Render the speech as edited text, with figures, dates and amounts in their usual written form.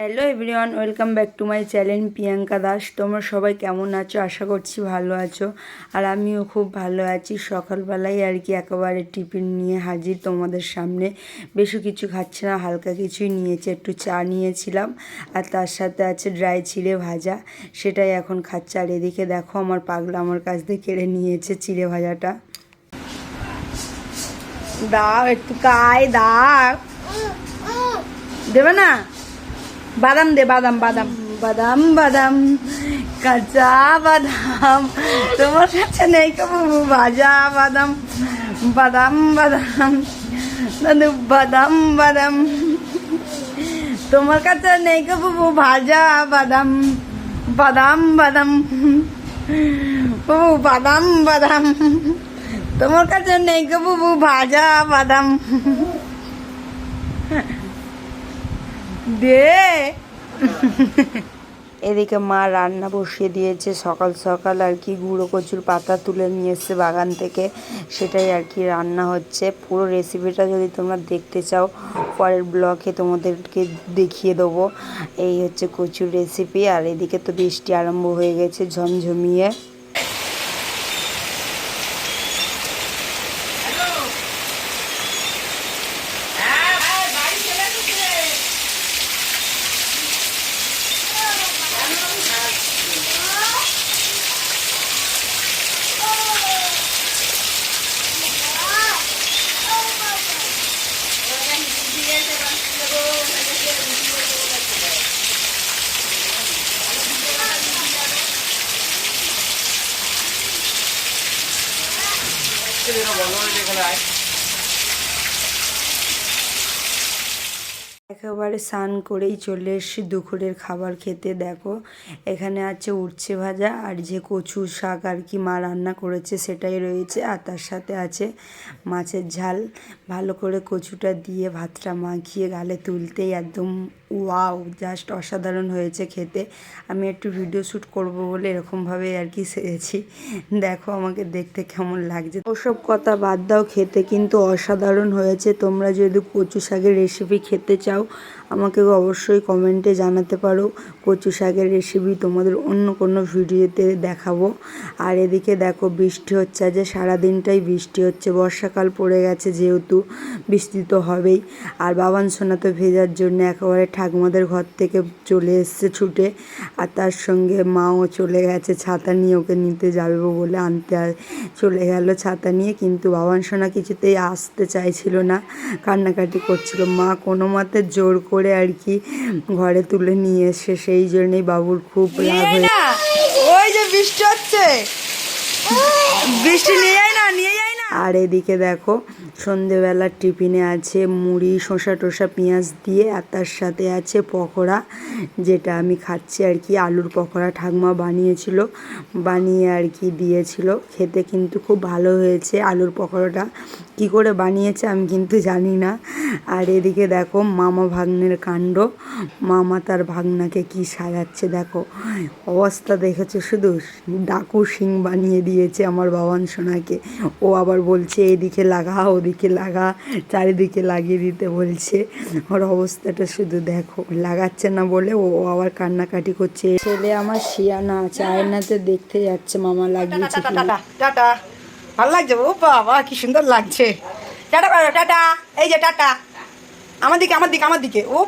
Hello everyone, welcome back to my channel Priyanka Das. তোমরা সবাই কেমন আছো? আশা করছি ভালো আছো, আর আমিও খুব ভালো আছি। সকালবেলায় আর কি একেবারে টিফিন নিয়ে হাজির তোমাদের সামনে। বেশি কিছু খাচ্ছে না, হালকা কিছুই নিয়েছে, একটু চা নিয়েছিলাম, আর তার সাথে আছে ড্রাই চিড়ে ভাজা, সেটাই এখন খাচ্ছে। আর এদিকে দেখো আমার পাগলা আমার কাছ থেকে কেড়ে নিয়েছে চিড়ে ভাজাটা। দাও একটু কাই দাও, দেবে না? বাদাম দে, বাদাম বাদাম বাদাম বাদাম কাঁচা বাদাম। তোমার কাছে নেই বাবু ভাজা বাদাম? বাদাম বাদাম দাদু, বাদাম বাদাম। তোমার কাছে নেই বাবু ভাজা বাদাম? বাদাম বাদাম বাবু, বাদাম বাদাম। তোমার কাছে নেই বাবু ভাজা বাদাম? দে। এদিকে মা রান্না বসিয়ে দিয়েছে সকাল সকাল আর কি, গুঁড়ো কচুর পাতা তুলে নিয়ে এসছে বাগান থেকে, সেটাই আর কি রান্না হচ্ছে। পুরো রেসিপিটা যদি তোমরা দেখতে চাও পরের ব্লগে তোমাদেরকে দেখিয়ে দেবো। এই হচ্ছে কচুর রেসিপি। আর এদিকে তো বৃষ্টি আরম্ভ হয়ে গেছে ঝমঝমিয়ে। একেবারে স্নান করেই চলে এসেছি দুপুরের খাবার খেতে। দেখো এখানে আছে উচ্ছে ভাজা, আর যে কচু শাক আর কি মা রান্না করেছে সেটাই রয়েছে, আর তার সাথে আছে মাছের ঝাল। ভালো করে কচুটা দিয়ে ভাতটা মাখিয়ে গালে তুলতেই একদম ওয়াও, জাস্ট অসাধারণ হয়েছে খেতে। আমি একটু ভিডিও শ্যুট করব বলে এরকমভাবে আর কি সেরেছি। দেখো আমাকে দেখতে কেমন লাগছে। ওসব কথা বাদ দাও, খেতে কিন্তু অসাধারণ হয়েছে। তোমরা যদি কচু শাকের রেসিপি খেতে চাও আমাকে অবশ্যই কমেন্টে জানাতে পারো। কচু শাকের রেসিপি তোমাদের অন্য কোনো ভিডিওতে দেখাবো। আর এদিকে দেখো বৃষ্টি হচ্ছে, আজ সারাদিনটাই বৃষ্টি হচ্ছে। বর্ষাকাল পড়ে গেছে যেহেতু বৃষ্টি তো হবেই। আর বাবান সোনা তো ভেজার জন্য একেবারে ঠাকুমাদের ঘর থেকে চলে এসছে ছুটে, আর তার সঙ্গে মাও চলে গেছে ছাতা নিয়ে, ওকে নিতে যাবে বলে আনতে চলে গেল ছাতা নিয়ে। কিন্তু বাবান সোনা কিছুতেই আসতে চাইছিল না, কান্নাকাটি করছিল। মা কোনো মতে জোর করে আর কি ঘরে তুলে নিয়ে এসে, সেই জন্যই বাবুর খুব রাগ হয়ে। ওই যে বৃষ্টি হচ্ছে, বৃষ্টি নিয়ে যায় না, নিয়ে যায় না। আর এদিকে দেখো সন্ধেবেলার টিফিনে আছে মুড়ি, শসা টোসা পেঁয়াজ দিয়ে, আর তার সাথে আছে পকোড়া, যেটা আমি খাচ্ছি আর কি। আলুর পকোড়া ঠাকুমা বানিয়েছিল, বানিয়ে আর কি দিয়েছিল। খেতে কিন্তু খুব ভালো হয়েছে। আলুর পকোড়াটা কি করে বানিয়েছে আমি কিন্তু জানি না। আর এদিকে দেখো মামা ভাগ্নের কাণ্ড, মামা তার ভাগনাকে কি সাজাচ্ছে দেখো, অবস্থা দেখেছো শুধু, ডাকু সিং বানিয়ে দিয়েছে আমার বাবান সোনাকে। ও আবার বলছে এদিকে লাগা ওদিকে লাগা, চারিদিকে লাগিয়ে দিতে বলছে। ওর অবস্থাটা শুধু দেখো, লাগাচ্ছে না বলে ও আবার কান্নাকাটি করছে। ছেলে আমার শিয়ানা আছে, আয়নাতে দেখতে যাচ্ছে মামা লাগিয়েছে। টাটা, ভালো লাগছে? ও বাবা কি সুন্দর লাগছে। টাটা করো, টাটা। এই যে টাটা, আমার দিকে ও